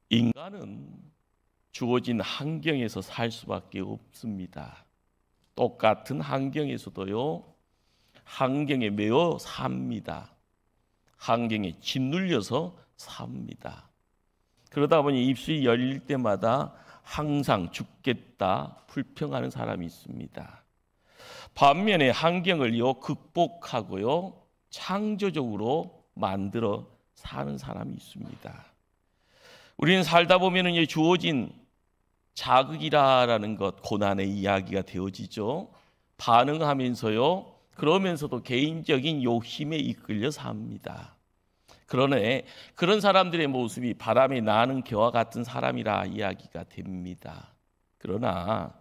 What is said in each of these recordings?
인간은 주어진 환경에서 살 수밖에 없습니다. 똑같은 환경에서도요, 환경에 매여 삽니다. 환경에 짓눌려서 삽니다. 그러다 보니 입술이 열릴 때마다 항상 죽겠다 불평하는 사람이 있습니다. 반면에 환경을요 극복하고요 창조적으로 만들어 사는 사람이 있습니다. 우리는 살다 보면은 주어진 자극이라는 것, 고난의 이야기가 되어지죠. 반응하면서요, 그러면서도 개인적인 욕심에 이끌려 삽니다. 그러네 그런 사람들의 모습이 바람에 나는 개와 같은 사람이라 이야기가 됩니다. 그러나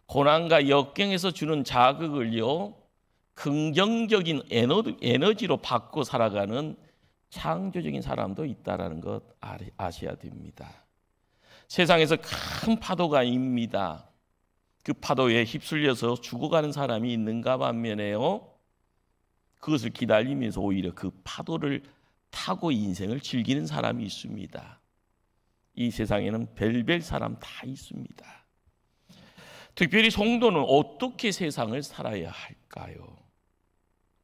고난과 역경에서 주는 자극을요 긍정적인 에너지로 바꿔 살아가는 창조적인 사람도 있다는 것 아셔야 됩니다. 세상에서 큰 파도가 입니다. 그 파도에 휩쓸려서 죽어가는 사람이 있는가 반면에요, 그것을 기다리면서 오히려 그 파도를 타고 인생을 즐기는 사람이 있습니다. 이 세상에는 별별 사람 다 있습니다. 특별히 성도는 어떻게 세상을 살아야 할까요?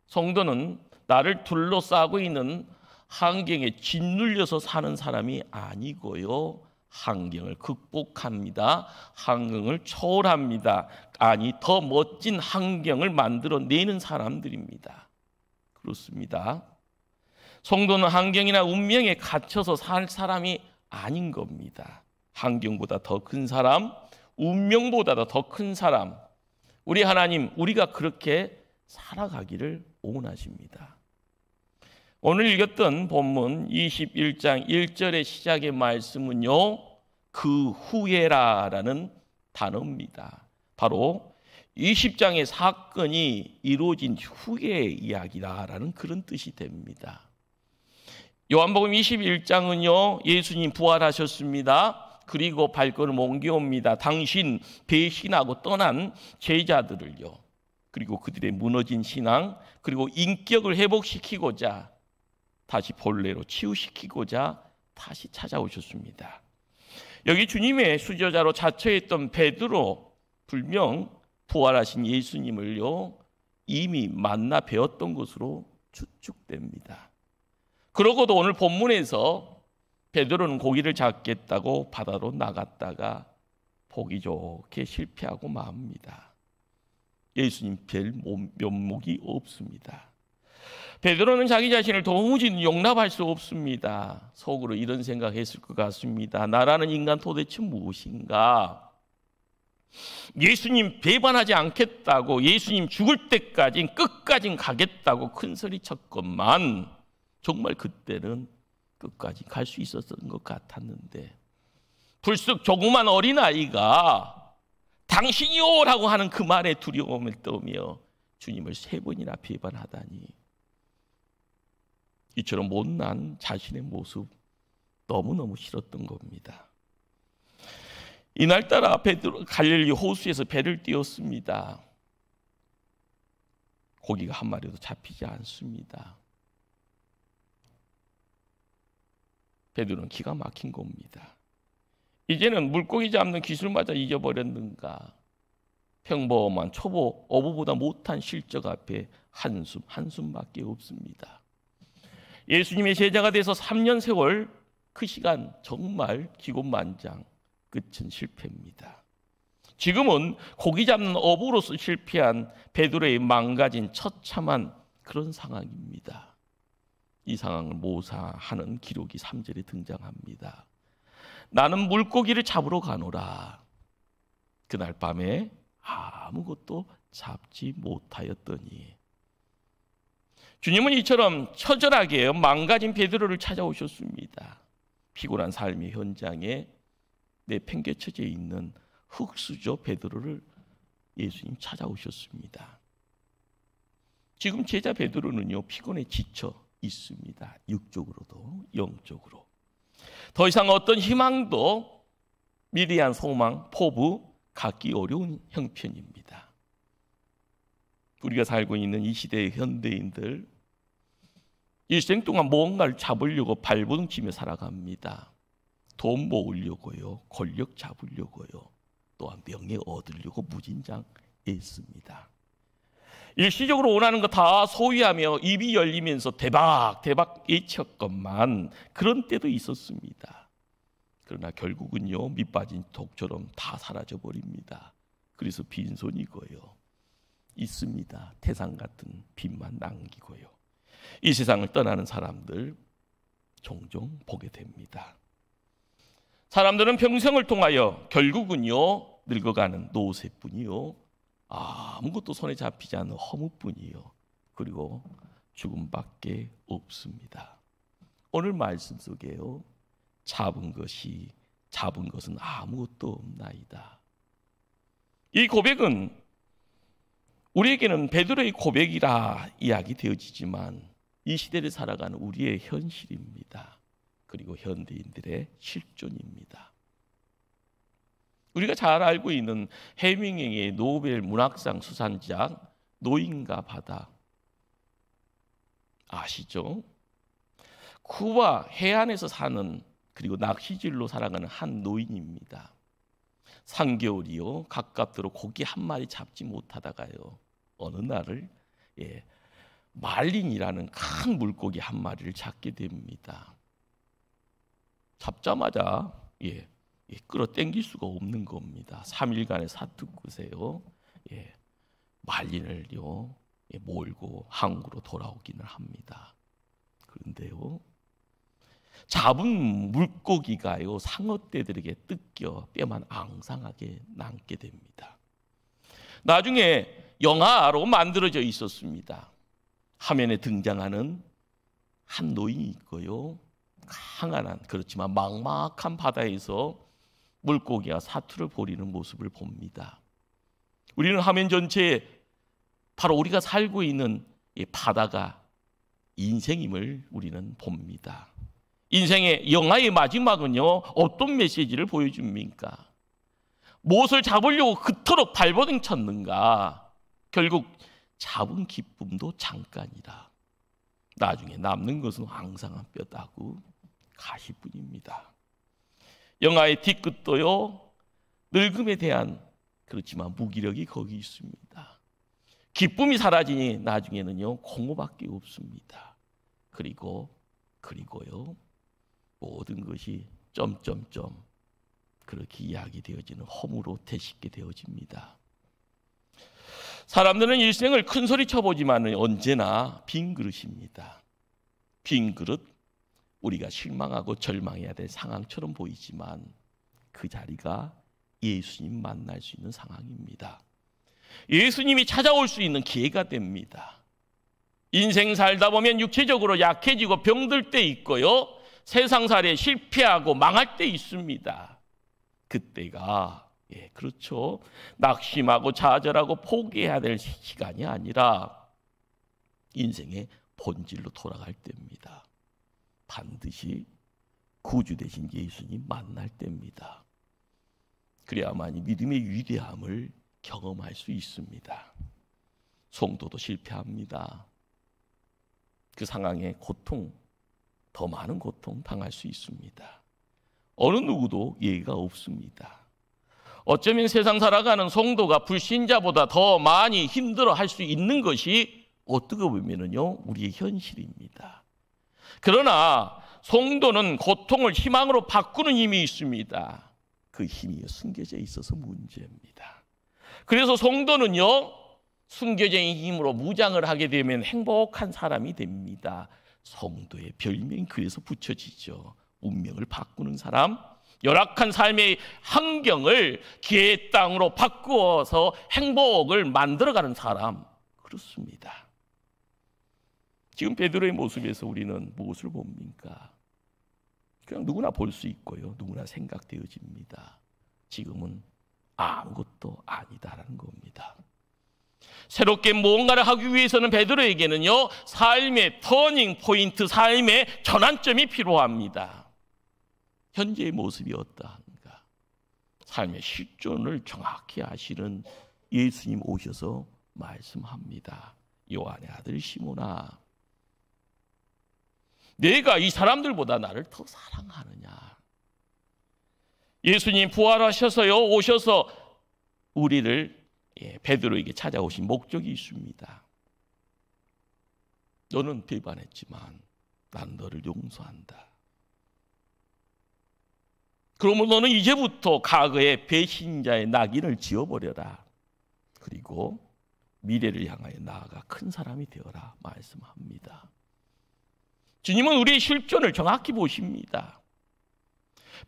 성도는 나를 둘러싸고 있는 환경에 짓눌려서 사는 사람이 아니고요, 환경을 극복합니다. 환경을 초월합니다. 아니, 더 멋진 환경을 만들어내는 사람들입니다. 그렇습니다. 성도는 환경이나 운명에 갇혀서 살 사람이 아닌 겁니다. 환경보다 더 큰 사람, 운명보다 더 큰 사람, 우리 하나님, 우리가 그렇게 살아가기를 원하십니다. 오늘 읽었던 본문 21장 1절의 시작의 말씀은요, 그 후에라라는 단어입니다. 바로 20장의 사건이 이루어진 후의 이야기라는 그런 뜻이 됩니다. 요한복음 21장은요, 예수님 부활하셨습니다. 그리고 발걸음 옮겨옵니다. 당신 배신하고 떠난 제자들을요, 그리고 그들의 무너진 신앙, 그리고 인격을 회복시키고자, 다시 본래로 치유시키고자 다시 찾아오셨습니다. 여기 주님의 수제자로 자처했던 베드로, 분명 부활하신 예수님을요 이미 만나 뵈었던 것으로 추측됩니다. 그러고도 오늘 본문에서 베드로는 고기를 잡겠다고 바다로 나갔다가 보기 좋게 실패하고 맙니다. 예수님 별 면목이 없습니다. 베드로는 자기 자신을 도무지 용납할 수 없습니다. 속으로 이런 생각했을 것 같습니다. 나라는 인간 도대체 무엇인가? 예수님 배반하지 않겠다고, 예수님 죽을 때까지 끝까지 가겠다고 큰소리 쳤건만 정말 그때는 끝까지 갈 수 있었던 것 같았는데, 불쑥 조그만 어린아이가 당신이요 라고 하는 그 말에 두려움을 떠며 주님을 3번이나 배반하다니, 이처럼 못난 자신의 모습 너무너무 싫었던 겁니다. 이날따라 베드로 갈릴리 호수에서 배를 띄웠습니다. 고기가 한 마리도 잡히지 않습니다. 베드로는 기가 막힌 겁니다. 이제는 물고기 잡는 기술마저 잊어버렸는가? 평범한 초보 어부보다 못한 실적 앞에 한숨밖에 없습니다. 예수님의 제자가 돼서 3년 세월, 그 시간 정말 기곤만장, 끝은 실패입니다. 지금은 고기 잡는 어부로서 실패한 베드로의 망가진 처참한 그런 상황입니다. 이 상황을 모사하는 기록이 3절에 등장합니다. 나는 물고기를 잡으러 가노라. 그날 밤에 아무것도 잡지 못하였더니, 주님은 이처럼 처절하게 망가진 베드로를 찾아오셨습니다. 피곤한 삶의 현장에 내팽개쳐져 있는 흙수저 베드로를 예수님 찾아오셨습니다. 지금 제자 베드로는요 피곤에 지쳐 있습니다. 육적으로도 영적으로. 더 이상 어떤 희망도, 미래한 소망, 포부 갖기 어려운 형편입니다. 우리가 살고 있는 이 시대의 현대인들, 일생 동안 무언가를 잡으려고 발버둥치며 살아갑니다. 돈 모으려고요, 권력 잡으려고요, 또한 명예 얻으려고 무진장했습니다. 일시적으로 원하는 거 다 소유하며 입이 열리면서 대박 외쳤건만 그런 때도 있었습니다. 그러나 결국은요, 밑빠진 독처럼 다 사라져 버립니다. 그래서 빈손이고요, 있습니다. 태산 같은 빚만 남기고요, 이 세상을 떠나는 사람들 종종 보게 됩니다. 사람들은 평생을 통하여 결국은요, 늙어가는 노쇠뿐이요, 아무것도 손에 잡히지 않는 허무뿐이요, 그리고 죽음밖에 없습니다. 오늘 말씀 속에요, 잡은 것은 아무것도 없나이다. 이 고백은 우리에게는 베드로의 고백이라 이야기되어지지만 이 시대를 살아가는 우리의 현실입니다. 그리고 현대인들의 실존입니다. 우리가 잘 알고 있는 해밍웨이의 노벨 문학상 수상작 노인과 바다 아시죠? 쿠바 해안에서 사는, 그리고 낚시질로 살아가는 한 노인입니다. 3개월이요, 가깝도록 고기 한 마리 잡지 못하다가요, 어느 날을 말린이라는 큰 물고기 한 마리를 잡게 됩니다. 잡자마자 끌어당길 수가 없는 겁니다. 3일간의 사투끝에요, 말린을요 몰고 항구로 돌아오기는 합니다. 그런데요, 잡은 물고기가요 상어떼들에게 뜯겨 뼈만 앙상하게 남게 됩니다. 나중에 영화로 만들어져 있었습니다. 화면에 등장하는 한 노인이 있고요, 항안한, 그렇지만 막막한 바다에서 물고기와 사투를 벌이는 모습을 봅니다. 우리는 화면 전체에 바로 우리가 살고 있는 이 바다가 인생임을 우리는 봅니다. 인생의 영화의 마지막은요, 어떤 메시지를 보여줍니까? 무엇을 잡으려고 그토록 발버둥 쳤는가? 결국 잡은 기쁨도 잠깐이라 나중에 남는 것은 앙상한 뼈다구 가시뿐입니다. 영화의 뒤끝도요, 늙음에 대한, 그렇지만 무기력이 거기 있습니다. 기쁨이 사라지니 나중에는요, 공허밖에 없습니다. 그리고요, 모든 것이 점점점 그렇게 이야기되어지는 험으로 되씹게 되어집니다. 사람들은 일생을 큰 소리 쳐보지만 언제나 빈 그릇입니다. 빈 그릇, 우리가 실망하고 절망해야 될 상황처럼 보이지만 그 자리가 예수님 만날 수 있는 상황입니다. 예수님이 찾아올 수 있는 기회가 됩니다. 인생 살다 보면 육체적으로 약해지고 병들 때 있고요, 세상살이에 실패하고 망할 때 있습니다. 그때가 그렇죠, 낙심하고 좌절하고 포기해야 될 시간이 아니라 인생의 본질로 돌아갈 때입니다. 반드시 구주 되신 예수님 만날 때입니다. 그래야만이 믿음의 위대함을 경험할 수 있습니다. 성도도 실패합니다. 그 상황에 더 많은 고통 당할 수 있습니다. 어느 누구도 예의가 없습니다. 어쩌면 세상 살아가는 성도가 불신자보다 더 많이 힘들어할 수 있는 것이 어떻게 보면요, 우리의 현실입니다. 그러나 성도는 고통을 희망으로 바꾸는 힘이 있습니다. 그 힘이 숨겨져 있어서 문제입니다. 그래서 성도는요, 숨겨진 힘으로 무장을 하게 되면 행복한 사람이 됩니다. 성도의 별명이 그래서 붙여지죠. 운명을 바꾸는 사람, 열악한 삶의 환경을 기회의 땅으로 바꾸어서 행복을 만들어가는 사람, 그렇습니다. 지금 베드로의 모습에서 우리는 무엇을 봅니까? 그냥 누구나 볼 수 있고요, 누구나 생각되어집니다. 지금은 아무것도 아니다라는 겁니다. 새롭게 무언가를 하기 위해서는 베드로에게는요, 삶의 터닝 포인트, 삶의 전환점이 필요합니다. 현재의 모습이 어떠한가? 삶의 실존을 정확히 아시는 예수님 오셔서 말씀합니다. 요한의 아들 시몬아, 내가 이 사람들보다 나를 더 사랑하느냐? 예수님 부활하셔서요 오셔서 우리를 베드로에게 찾아오신 목적이 있습니다. 너는 배반했지만 난 너를 용서한다. 그러면 너는 이제부터 과거의 배신자의 낙인을 지워버려라. 그리고 미래를 향하여 나아가 큰 사람이 되어라 말씀합니다. 주님은 우리의 실존을 정확히 보십니다.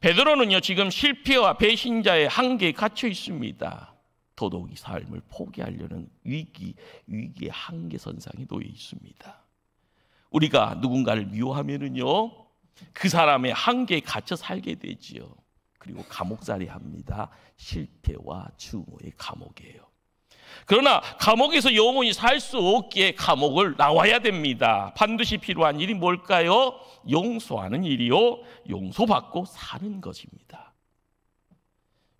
베드로는요 지금 실패와 배신자의 한계에 갇혀 있습니다. 도덕의 삶을 포기하려는 위기의 한계선상에 놓여 있습니다. 우리가 누군가를 미워하면은요 그 사람의 한계에 갇혀 살게 되지요. 그리고 감옥살이 합니다. 실패와 증오의 감옥이에요. 그러나 감옥에서 영원히 살 수 없기에 감옥을 나와야 됩니다. 반드시 필요한 일이 뭘까요? 용서하는 일이요, 용서받고 사는 것입니다.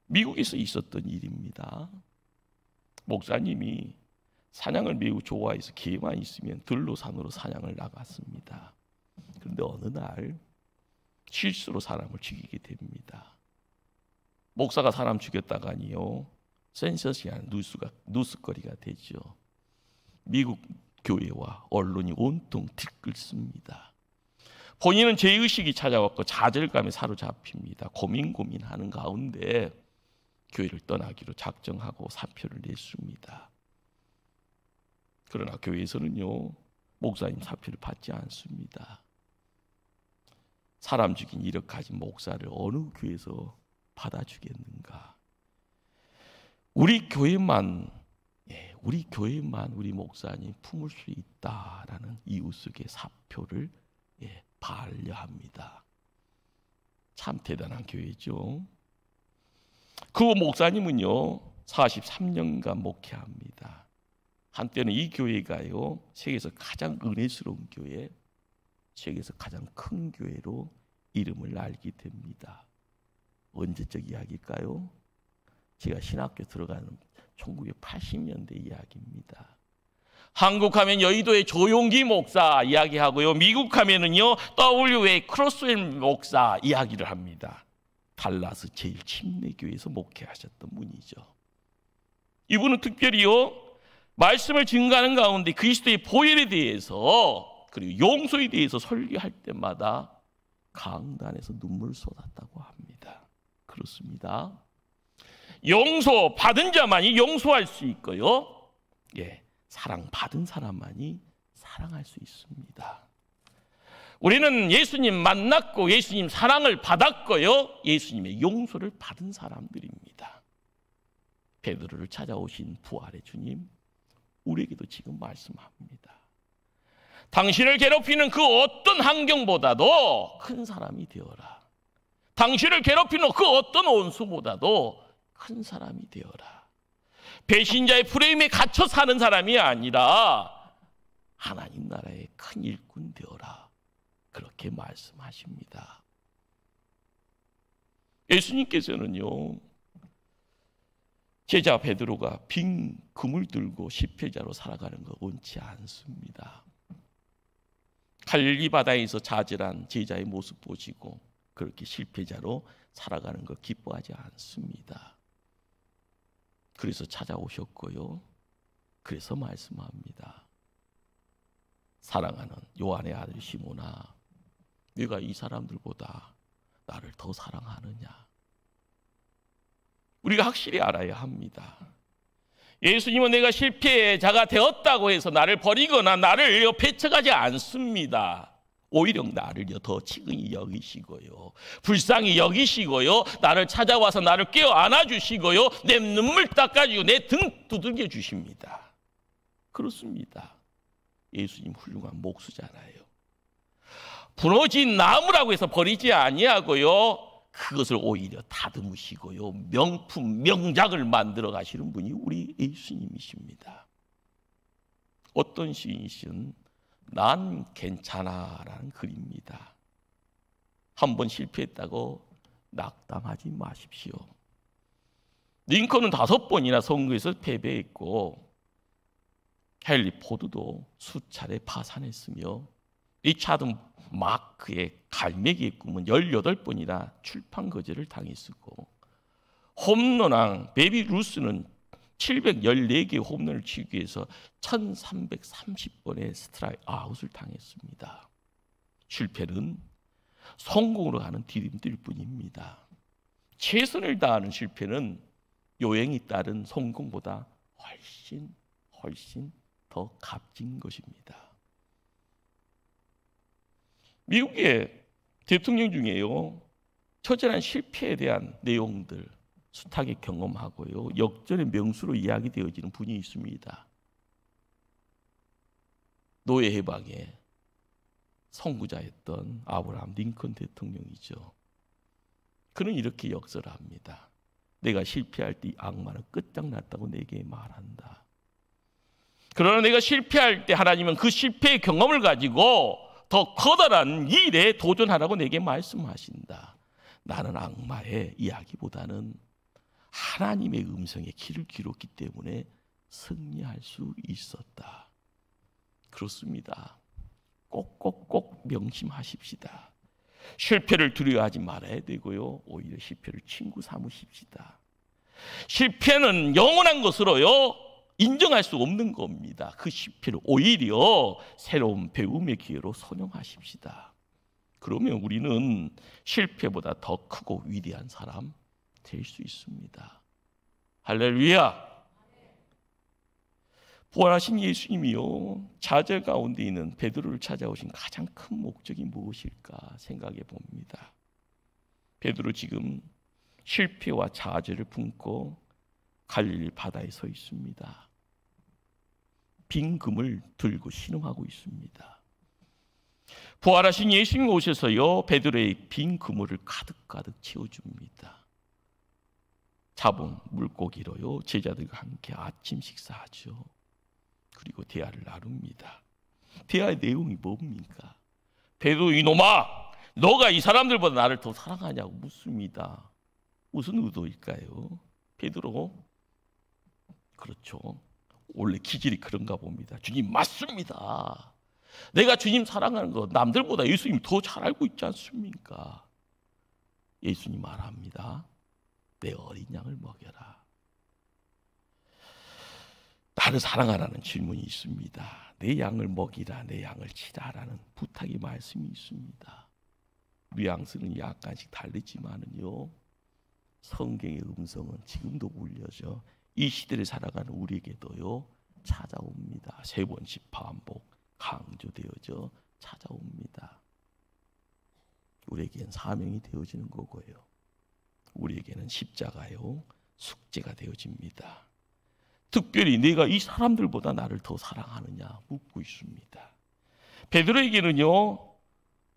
미국에서 있었던 일입니다. 목사님이 사냥을 매우 좋아해서 기회만 있으면 들로산으로 사냥을 나갔습니다. 그런데 어느 날 실수로 사람을 죽이게 됩니다. 목사가 사람 죽였다가니요 센세이션한 뉴스거리가 되죠. 미국 교회와 언론이 온통 들끓습니다. 본인은 죄의식이 찾아왔고 좌절감에 사로잡힙니다. 고민하는 가운데 교회를 떠나기로 작정하고 사표를 냈습니다. 그러나 교회에서는요 목사님 사표를 받지 않습니다. 사람 죽인 이력 가진 목사를 어느 교회에서 받아주겠는가? 우리 교회만 우리 목사님 품을 수 있다라는 이유 속에 사표를 반려합니다. 참 대단한 교회죠. 그 목사님은요 43년간 목회합니다. 한때는 이 교회가요 세계에서 가장 은혜스러운 교회, 세계에서 가장 큰 교회로 이름을 알게 됩니다. 언제적 이야기일까요? 제가 신학교 들어가는 1980년대 이야기입니다. 한국 하면 여의도의 조용기 목사 이야기하고요. 미국 하면은요 W.A. 크로스웰 목사 이야기를 합니다. 달라스 제일 침례교회에서 목회하셨던 분이죠. 이분은 특별히요 말씀을 증거하는 가운데 그리스도의 보혈에 대해서 그리고 용서에 대해서 설교할 때마다 강단에서 눈물을 쏟았다고 합니다. 그렇습니다. 용서 받은 자만이 용서할 수 있고요. 사랑받은 사람만이 사랑할 수 있습니다. 우리는 예수님 만났고 예수님 사랑을 받았고요. 예수님의 용서를 받은 사람들입니다. 베드로를 찾아오신 부활의 주님, 우리에게도 지금 말씀합니다. 당신을 괴롭히는 그 어떤 환경보다도 큰 사람이 되어라. 당신을 괴롭히는 그 어떤 원수보다도 큰 사람이 되어라. 배신자의 프레임에 갇혀 사는 사람이 아니라 하나님 나라의 큰 일꾼 되어라. 그렇게 말씀하십니다. 예수님께서는요 제자 베드로가 빈 금을 들고 십회자로 살아가는 거 원치 않습니다. 갈릴리 바다에서 좌절한 제자의 모습 보시고 그렇게 실패자로 살아가는 거 기뻐하지 않습니다. 그래서 찾아오셨고요. 그래서 말씀합니다. 사랑하는 요한의 아들 시몬아, 네가 이 사람들보다 나를 더 사랑하느냐? 우리가 확실히 알아야 합니다. 예수님은 내가 실패자가 되었다고 해서 나를 버리거나 나를 배척하지 않습니다. 오히려 나를 더 치근히 여기시고요, 불쌍히 여기시고요, 나를 찾아와서 나를 껴 안아주시고요, 내 눈물 닦아주고 내 등 두들겨 주십니다. 그렇습니다. 예수님 훌륭한 목수잖아요. 부러진 나무라고 해서 버리지 아니하고요, 그것을 오히려 다듬으시고요, 명품 명작을 만들어 가시는 분이 우리 예수님이십니다. 어떤 시인이신 난 괜찮아라는 글입니다. 한번 실패했다고 낙담하지 마십시오. 링컨은 5번이나 선거에서 패배했고 헨리 포드도 수차례 파산했으며 리차드 마크의 갈매기의 꿈은 18번이나 출판 거절을 당했었고, 홈런왕 베비 루스는 714개의 홈런을 치기 위해서 1330번의 스트라이크 아웃을 당했습니다. 실패는 성공으로 가는 디딤돌일 뿐입니다. 최선을 다하는 실패는 요행이 따른 성공보다 훨씬 더 값진 것입니다. 미국의 대통령 중에요, 처절한 실패에 대한 내용들 숱하게 경험하고요, 역전의 명수로 이야기되어지는 분이 있습니다. 노예 해방의 선구자였던 아브라함 링컨 대통령이죠. 그는 이렇게 역설을 합니다. 내가 실패할 때 이 악마는 끝장났다고 내게 말한다. 그러나 내가 실패할 때 하나님은 그 실패의 경험을 가지고 더 커다란 일에 도전하라고 내게 말씀하신다. 나는 악마의 이야기보다는 하나님의 음성에 귀를 기울였기 때문에 승리할 수 있었다. 그렇습니다. 꼭 명심하십시다. 실패를 두려워하지 말아야 되고요, 오히려 실패를 친구 삼으십시다. 실패는 영원한 것으로요 인정할 수 없는 겁니다. 그 실패를 오히려 새로운 배움의 기회로 선용하십시다. 그러면 우리는 실패보다 더 크고 위대한 사람 될 수 있습니다. 할렐루야. 부활하신 예수님이요, 좌절 가운데 있는 베드로를 찾아오신 가장 큰 목적이 무엇일까 생각해 봅니다. 베드로 지금 실패와 좌절을 품고 갈릴리 바다에 서 있습니다. 빈 금을 들고 신음하고 있습니다. 부활하신 예수님 오셔서요, 베드로의 빈 그물을 가득 채워줍니다. 잡은 물고기로요, 제자들과 함께 아침 식사하죠. 그리고 대화를 나눕니다. 대화의 내용이 뭡니까? 베드로 이놈아, 너가 이 사람들보다 나를 더 사랑하냐고 묻습니다. 무슨 의도일까요? 베드로, 그렇죠, 원래 기질이 그런가 봅니다. 주님 맞습니다. 내가 주님 사랑하는 거 남들보다 예수님 더 잘 알고 있지 않습니까? 예수님 말합니다. 내 어린 양을 먹여라. 나를 사랑하라는 질문이 있습니다. 내 양을 먹이라, 내 양을 치라라는 부탁의 말씀이 있습니다. 뉘앙스는 약간씩 다르지만은요, 성경의 음성은 지금도 울려져 이 시대를 살아가는 우리에게도요 찾아옵니다. 3번씩 반복 강조되어져 찾아옵니다. 우리에겐 사명이 되어지는 거고요, 우리에게는 십자가요 숙제가 되어집니다. 특별히 내가 이 사람들보다 나를 더 사랑하느냐 묻고 있습니다. 베드로에게는요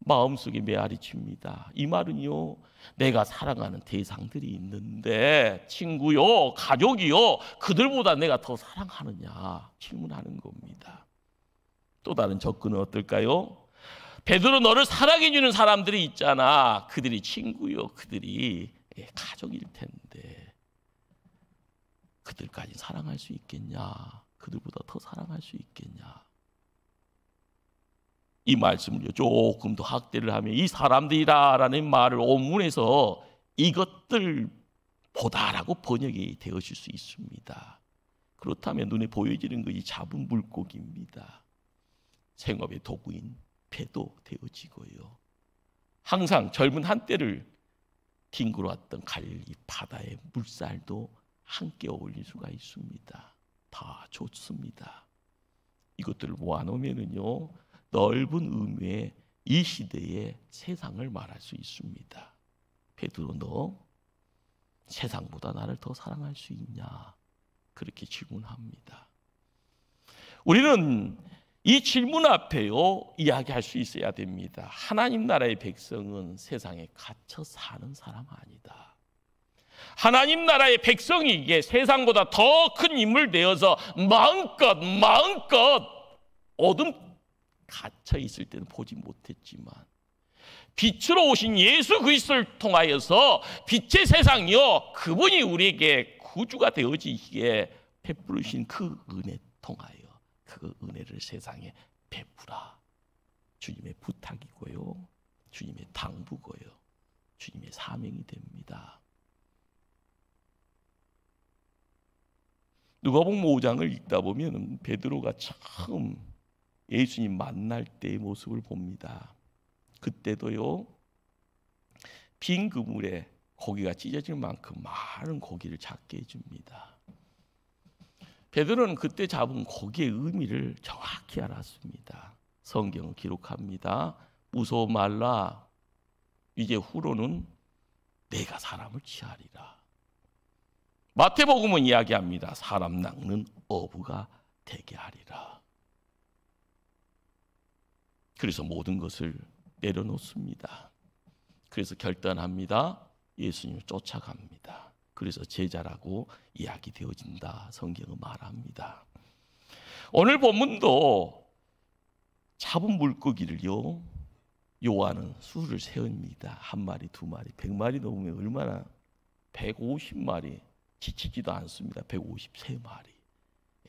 마음속에 메아리 칩니다. 이 말은요, 내가 사랑하는 대상들이 있는데 친구요, 가족이요, 그들보다 내가 더 사랑하느냐 질문하는 겁니다. 또 다른 접근은 어떨까요? 베드로, 너를 사랑해주는 사람들이 있잖아. 그들이 친구요, 그들이 가족일 텐데 그들까지 사랑할 수 있겠냐? 그들보다 더 사랑할 수 있겠냐? 이 말씀을요 조금 더 확대를 하면 이 사람들이라는 말을 원문에서 이것들보다라고 번역이 되어질 수 있습니다. 그렇다면 눈에 보여지는 것이 잡은 물고기입니다. 생업의 도구인 배도 되어지고요, 항상 젊은 한때를 뒹굴어왔던 갈릴리 바다의 물살도 함께 어울릴 수가 있습니다. 다 좋습니다. 이것들을 모아놓으면요 넓은 의미의 이 시대의 세상을 말할 수 있습니다. 베드로, 너 세상보다 나를 더 사랑할 수 있냐? 그렇게 질문합니다. 우리는 이 질문 앞에요 이야기할 수 있어야 됩니다. 하나님 나라의 백성은 세상에 갇혀 사는 사람 아니다. 하나님 나라의 백성이기에 세상보다 더 큰 인물 되어서 마음껏 어둠 갇혀 있을 때는 보지 못했지만 빛으로 오신 예수 그리스도를 통하여서 빛의 세상이요, 그분이 우리에게 구주가 되어지기에 베푸르신 그 은혜 통하여 그 은혜를 세상에 베푸라. 주님의 부탁이고요, 주님의 당부고요, 주님의 사명이 됩니다. 누가복음 5장을 읽다 보면 베드로가 처음 예수님 만날 때의 모습을 봅니다. 그때도요, 빈 그물에 고기가 찢어질 만큼 많은 고기를 잡게 해줍니다. 베드로는 그때 잡은 고기의 의미를 정확히 알았습니다. 성경은 기록합니다. 무서워 말라. 이제 후로는 내가 사람을 취하리라. 마태복음은 이야기합니다. 사람 낚는 어부가 되게 하리라. 그래서 모든 것을 내려놓습니다. 그래서 결단합니다. 예수님을 쫓아갑니다. 그래서 제자라고 이야기되어진다. 성경은 말합니다. 오늘 본문도 잡은 물고기를요, 요한은 수를 세웁니다. 한 마리, 두 마리, 100마리 넘으면 얼마나, 150마리, 지치지도 않습니다. 153마리.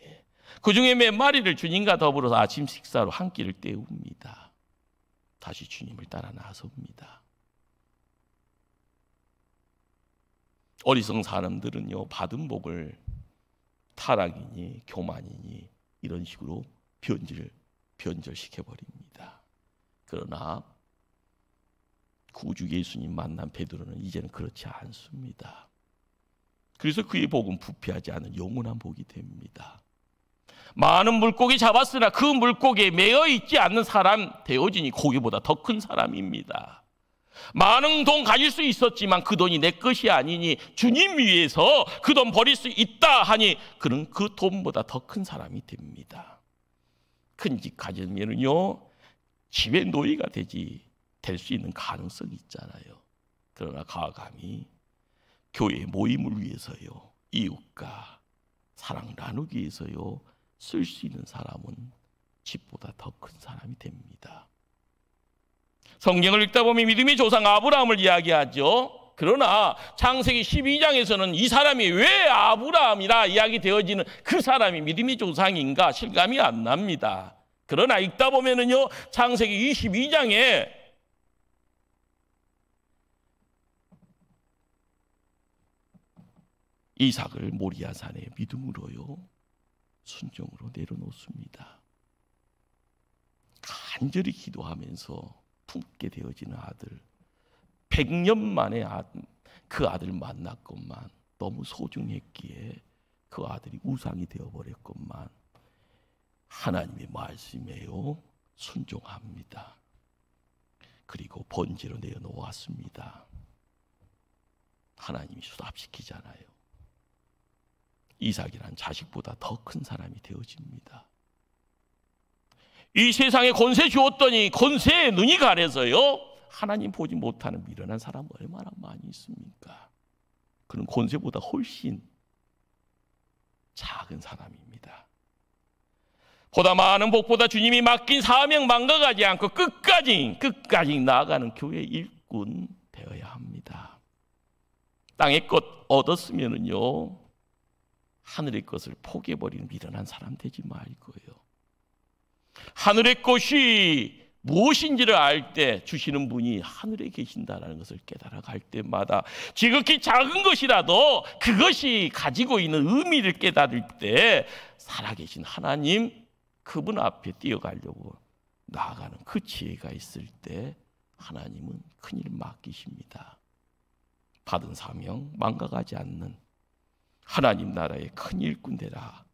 예. 그 중에 몇 마리를 주님과 더불어서 아침 식사로 한 끼를 때웁니다. 다시 주님을 따라 나섭니다. 어리석은 사람들은요, 받은 복을 타락이니 교만이니 이런 식으로 변절시켜버립니다. 그러나 구주 예수님 만난 베드로는 이제는 그렇지 않습니다. 그래서 그의 복은 부패하지 않은 영원한 복이 됩니다. 많은 물고기 잡았으나 그 물고기에 매여 있지 않는 사람 되어지니 고기보다 더 큰 사람입니다. 많은 돈 가질 수 있었지만 그 돈이 내 것이 아니니 주님 위해서 그 돈 버릴 수 있다 하니 그는 그 돈보다 더 큰 사람이 됩니다. 큰 집 가지면은요, 집의 노예가 될 수 있는 가능성이 있잖아요. 그러나 가감이 교회 모임을 위해서요, 이웃과 사랑 나누기 위해서요, 쓸 수 있는 사람은 집보다 더 큰 사람이 됩니다. 성경을 읽다 보면 믿음의 조상 아브라함을 이야기하죠. 그러나 창세기 12장에서는 이 사람이 왜 아브라함이라 이야기되어지는 그 사람이 믿음의 조상인가 실감이 안 납니다. 그러나 읽다 보면은요, 창세기 22장에 이삭을 모리아 산에 믿음으로요, 순종으로 내려놓습니다. 간절히 기도하면서 품게 되어지는 아들, 100년 만에 그 아들 만났건만 너무 소중했기에 그 아들이 우상이 되어버렸건만 하나님의 말씀에요, 순종합니다. 그리고 번제로 내어놓았습니다. 하나님이 수답시키잖아요. 이삭이란 자식보다 더 큰 사람이 되어집니다. 이 세상에 권세 주었더니 권세에 눈이 가려서요, 하나님 보지 못하는 미련한 사람 얼마나 많이 있습니까? 그는 권세보다 훨씬 작은 사람입니다. 보다 많은 복보다 주님이 맡긴 사명 망각하지 않고 끝까지 나아가는 교회 일꾼 되어야 합니다. 땅의 것 얻었으면은요, 하늘의 것을 포기해버리는 미련한 사람 되지 말고요, 하늘의 것이 무엇인지를 알 때 주시는 분이 하늘에 계신다는 것을 깨달아갈 때마다 지극히 작은 것이라도 그것이 가지고 있는 의미를 깨달을 때 살아계신 하나님, 그분 앞에 뛰어가려고 나아가는 그 지혜가 있을 때 하나님은 큰일을 맡기십니다. 받은 사명 망각하지 않는 하나님 나라의 큰 일꾼 되라.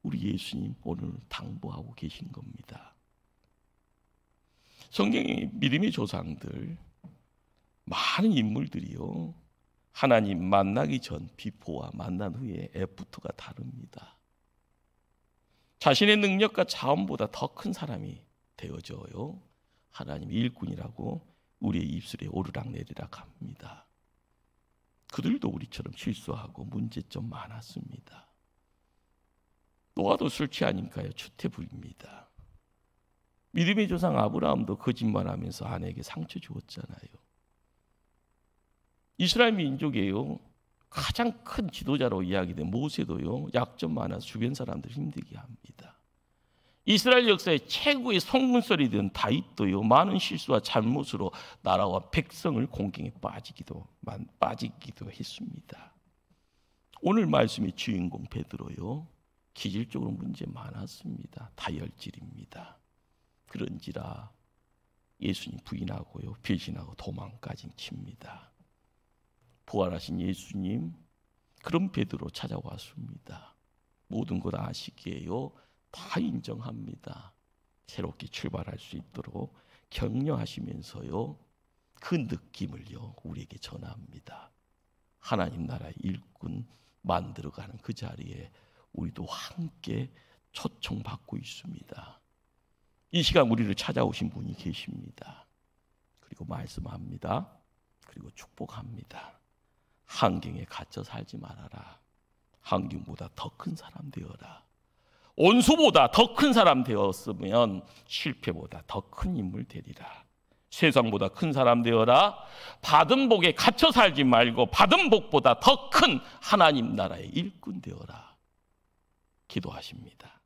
우리 예수님 오늘 당부하고 계신 겁니다. 성경의 믿음의 조상들 많은 인물들이요, 하나님 만나기 전 비포와 만난 후에 애프터가 다릅니다. 자신의 능력과 자원보다 더 큰 사람이 되어져요. 하나님의 일꾼이라고 우리의 입술에 오르락내리락 합니다. 그들도 우리처럼 실수하고 문제점 많았습니다. 노아도 술 취하니까요, 추태부입니다. 믿음의 조상 아브라함도 거짓말하면서 아내에게 상처 주었잖아요. 이스라엘 민족이에요, 가장 큰 지도자로 이야기된 모세도요, 약점 많아서 주변 사람들 힘들게 합니다. 이스라엘 역사의 최고의 성군설이던 다윗도요, 많은 실수와 잘못으로 나라와 백성을 공경에 빠지기도 했습니다. 오늘 말씀의 주인공 베드로요, 기질적으로 문제 많았습니다. 다혈질입니다. 그런지라 예수님 부인하고요, 배신하고 도망까지 칩니다. 부활하신 예수님, 그런 베드로 찾아왔습니다. 모든 것 아시기에요, 다 인정합니다. 새롭게 출발할 수 있도록 격려하시면서요, 그 느낌을요 우리에게 전합니다. 하나님 나라의 일꾼 만들어가는 그 자리에 우리도 함께 초청받고 있습니다. 이 시간 우리를 찾아오신 분이 계십니다. 그리고 말씀합니다. 그리고 축복합니다. 환경에 갇혀 살지 말아라. 환경보다 더 큰 사람 되어라. 원수보다 더 큰 사람 되었으면 실패보다 더 큰 인물 되리라. 세상보다 큰 사람 되어라. 받은 복에 갇혀 살지 말고 받은 복보다 더 큰 하나님 나라의 일꾼 되어라. 기도하십니다.